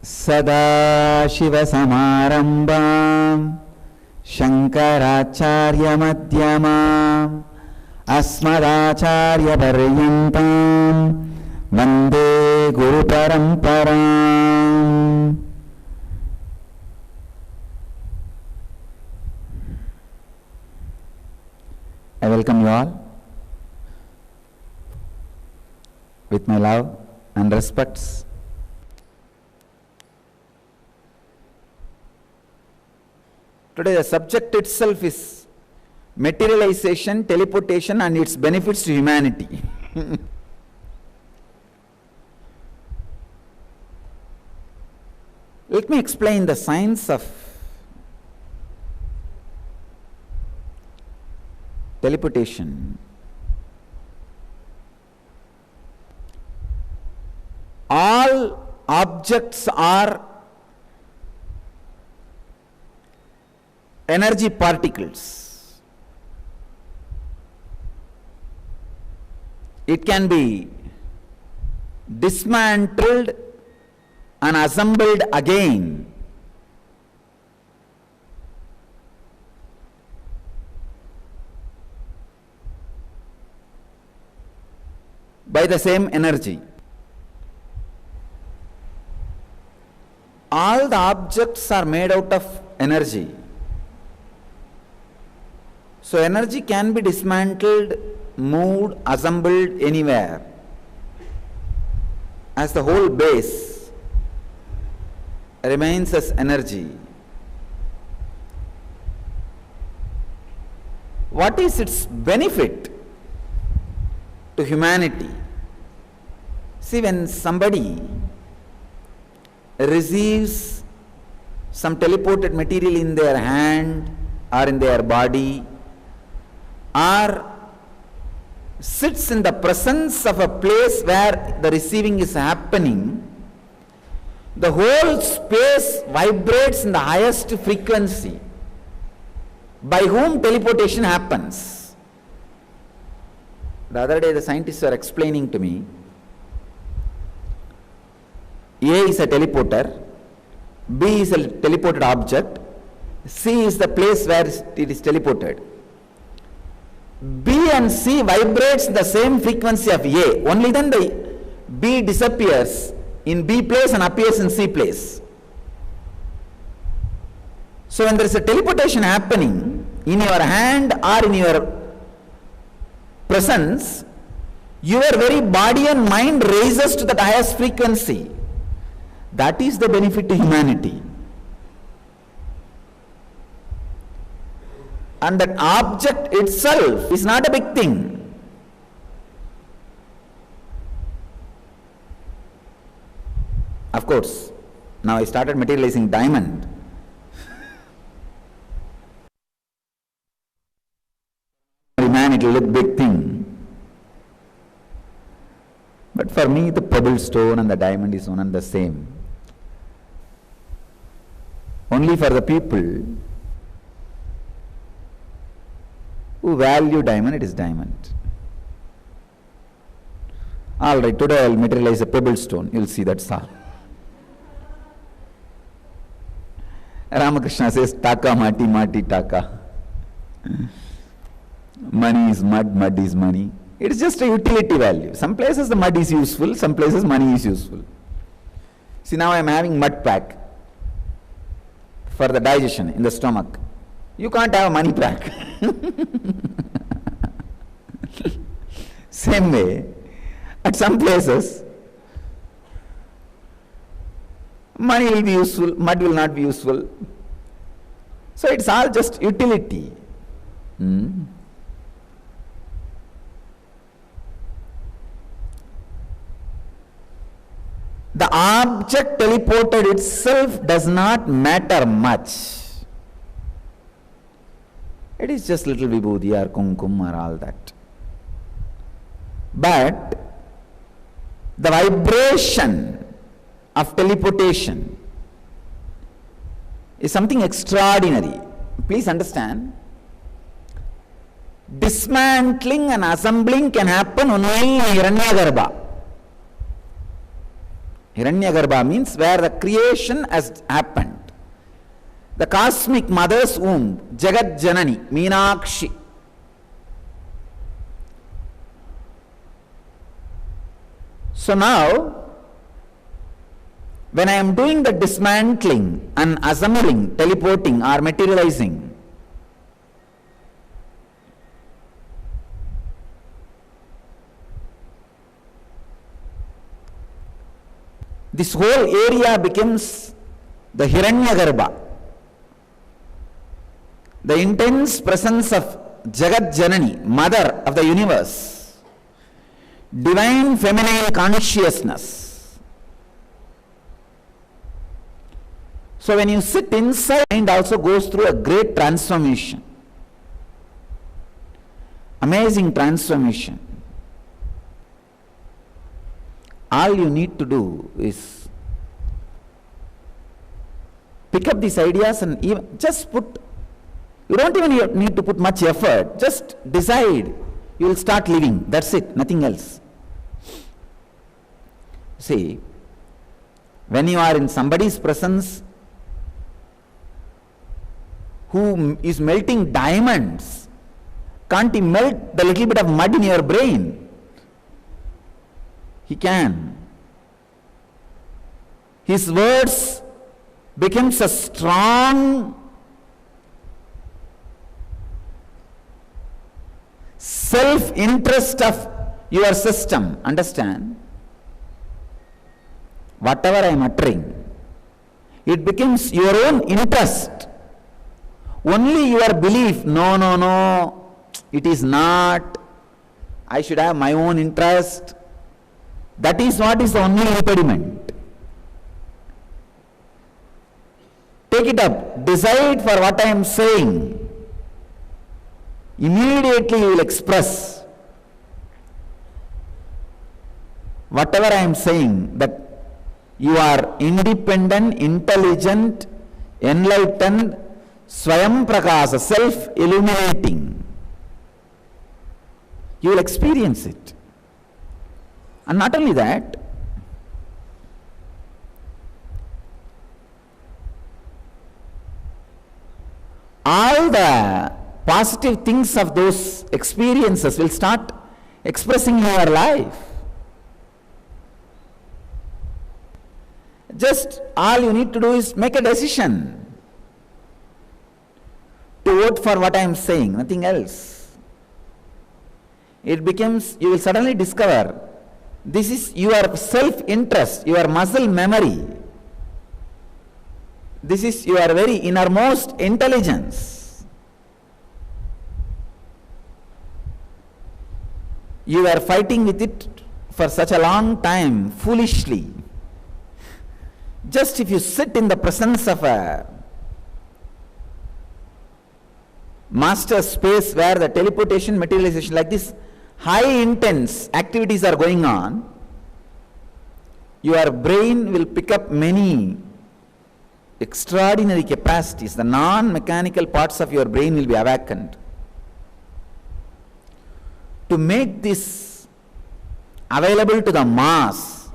सदाशिवसमारम्भाम् शङ्कराचार्यमध्यमाम् अस्मदाचार्यपर्यन्ताम् वन्दे गुरुपरम्पराम्. I welcome you all with my love and respects. Today the subject itself is materialization, teleportation and its benefits to humanity. Let me explain the science of teleportation. All objects are energy particles. It can be dismantled and assembled again. By the same energy. All the objects are made out of energy. So energy can be dismantled, moved, assembled anywhere, as the whole base remains as energy. What is its benefit to humanity? See, when somebody receives some teleported material in their hand or in their body, or sits in the presence of a place where the receiving is happening, the whole space vibrates in the highest frequency. By whom teleportation happens? The other day the scientists were explaining to me, A is a teleporter, B is a teleported object, C is the place where it is teleported. B and C vibrates the same frequency of A, only then the B disappears in B place and appears in C place. So when there is a teleportation happening in your hand or in your presence, your very body and mind raises to the highest frequency. That is the benefit to humanity. And that object itself is not a big thing. Of course, now I started materializing diamond. Man, it will look big thing. But for me, the pebble stone and the diamond is one and the same. Only for the people who value diamond, it is diamond. All right, today I will materialize a pebble stone. You will see, that's all. Ramakrishna says, taka mati, mati taka. Money is mud, mud is money. It is just a utility value. Some places the mud is useful, some places money is useful. See, now I am having mud pack for the digestion in the stomach. You can't have a money pack. Same way, at some places, money will be useful, mud will not be useful. So it's all just utility. The object teleported itself does not matter much. It is just little vibhuti or kumkum or all that. But the vibration of teleportation is something extraordinary. Please understand. Dismantling and assembling can happen only in Hiranyagarbha. Hiranyagarbha means where the creation has happened. The cosmic mother's womb, Jagat Janani, Meenakshi. So now, when I am doing the dismantling and assembling, teleporting or materializing, this whole area becomes the Hiranyagarbha. The intense presence of Jagat Janani, mother of the universe, divine feminine consciousness. So when you sit inside, mind also goes through a great transformation. Amazing transformation. All you need to do is pick up these ideas and even just put, you don't even need to put much effort, just decide you will start living, that's it, nothing else. See, when you are in somebody's presence who is melting diamonds, can't he melt the little bit of mud in your brain? He can. His words becomes a strong self-interest of your system. Understand? Whatever I am uttering, it becomes your own interest. Only your belief, no, it is not. I should have my own interest. That is what is the only impediment. Take it up. Decide for what I am saying. Immediately you will express whatever I am saying, that you are independent, intelligent, enlightened, Swayam Prakasa, self-illuminating. You will experience it. And not only that, all the positive things of those experiences will start expressing in your life. Just all you need to do is make a decision to vote for what I am saying, nothing else. It becomes, you will suddenly discover, this is your self-interest, your muscle memory. This is your very innermost intelligence. You are fighting with it for such a long time, foolishly. Just if you sit in the presence of a master space where the teleportation, materialization, like this, high intense activities are going on, your brain will pick up many extraordinary capacities. The non-mechanical parts of your brain will be awakened. To make this available to the mass,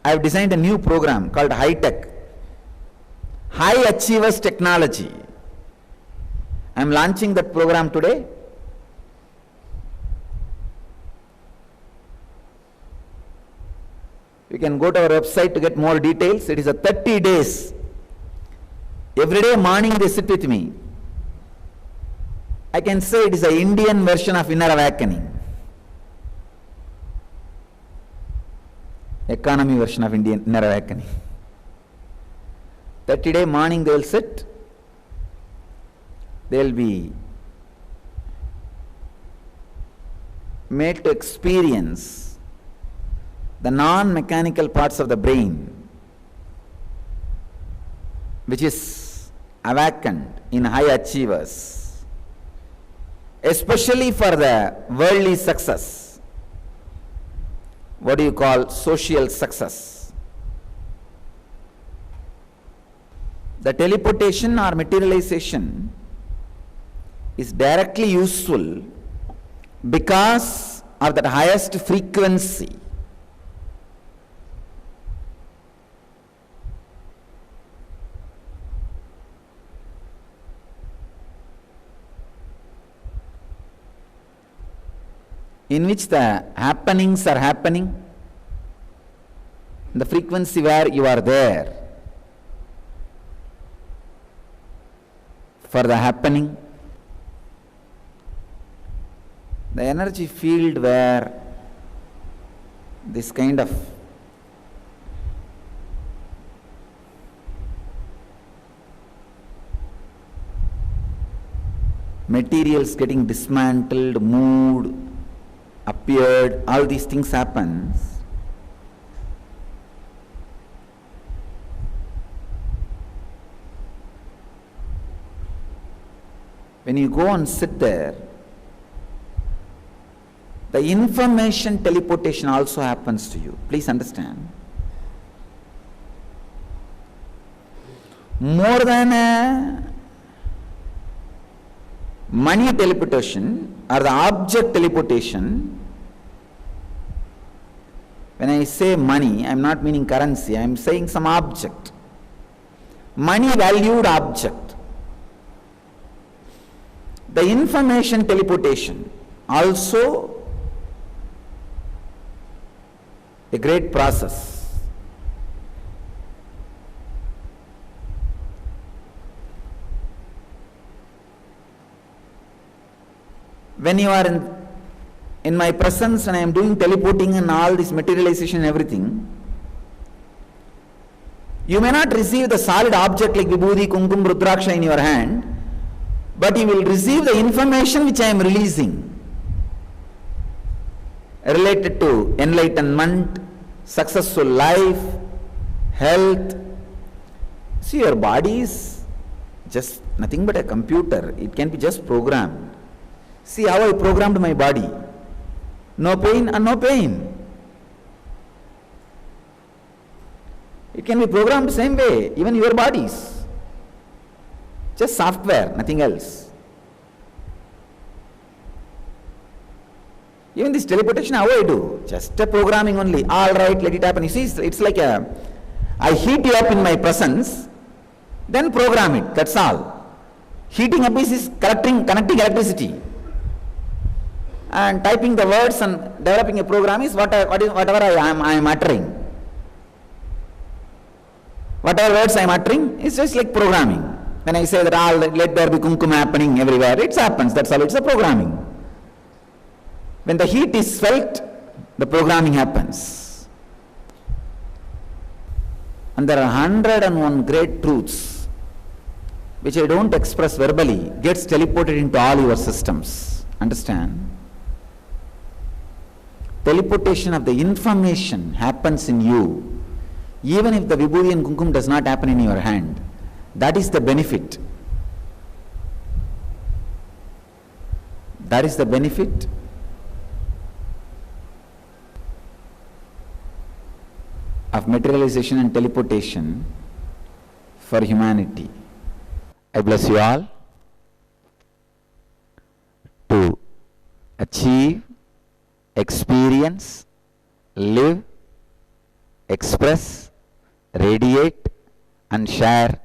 I have designed a new program called High Tech, High Achievers Technology. I am launching that program today. You can go to our website to get more details. It is a 30 days. Every day morning they sit with me. I can say it is an Indian version of Inner Awakening. Economy version of Indian Inner Awakening. 30-day morning they will sit. They will be made to experience the non-mechanical parts of the brain, which is awakened in high achievers, especially for the worldly success. What do you call social success? The teleportation or materialization is directly useful because of that highest frequency. in which the happenings are happening, the frequency where you are there for the happening, the energy field where this kind of materials getting dismantled, moved, appeared, all these things happens. When you go and sit there, the information teleportation also happens to you. Please understand. More than a money teleportation or the object teleportation, when I say money, I am not meaning currency, I am saying some object. Money valued object. The information teleportation also a great process. When you are in my presence and I am doing teleporting and all this materialization and everything, you may not receive the solid object like Vibhuti, Kumkum, Rudraksha in your hand, but you will receive the information which I am releasing related to enlightenment, successful life, health. See, your body is just nothing but a computer. It can be just programmed. See how I programmed my body. No pain and no pain. It can be programmed the same way, even your bodies. Just software, nothing else. Even this teleportation, how I do? Just a programming only. All right, let it happen. You see, it's like I heat you up in my presence, then program it. That's all. Heating up is connecting electricity. And typing the words and developing a program is whatever I am uttering. Whatever words I am uttering is just like programming. When I say that let there be kumkum happening everywhere, it happens. That's all. It's a programming. When the heat is felt, the programming happens. And there are 101 great truths which I don't express verbally, gets teleported into all your systems. Understand? Teleportation of the information happens in you, even if the Vibhuti and Kumkum does not happen in your hand. That is the benefit. That is the benefit of materialization and teleportation for humanity. I bless you all to achieve, experience, live, express, radiate and share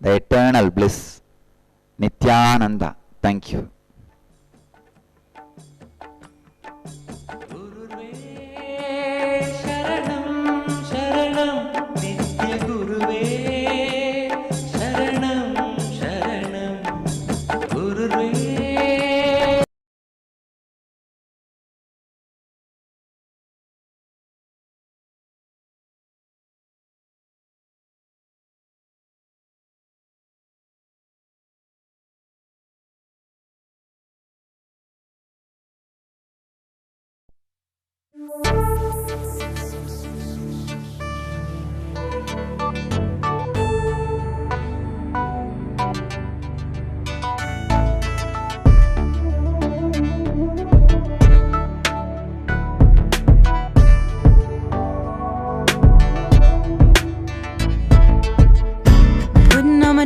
the eternal bliss. Nityananda. Thank you.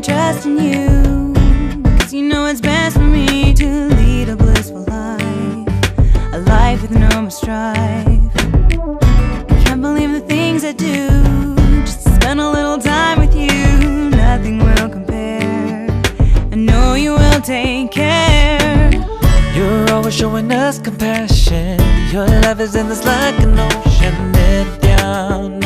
Trust in you, 'cause you know it's best for me to lead a blissful life, a life with no more strife. I can't believe the things I do, just to spend a little time with you. Nothing will compare, I know you will take care. You're always for showing us compassion. Your love is endless like an ocean. Down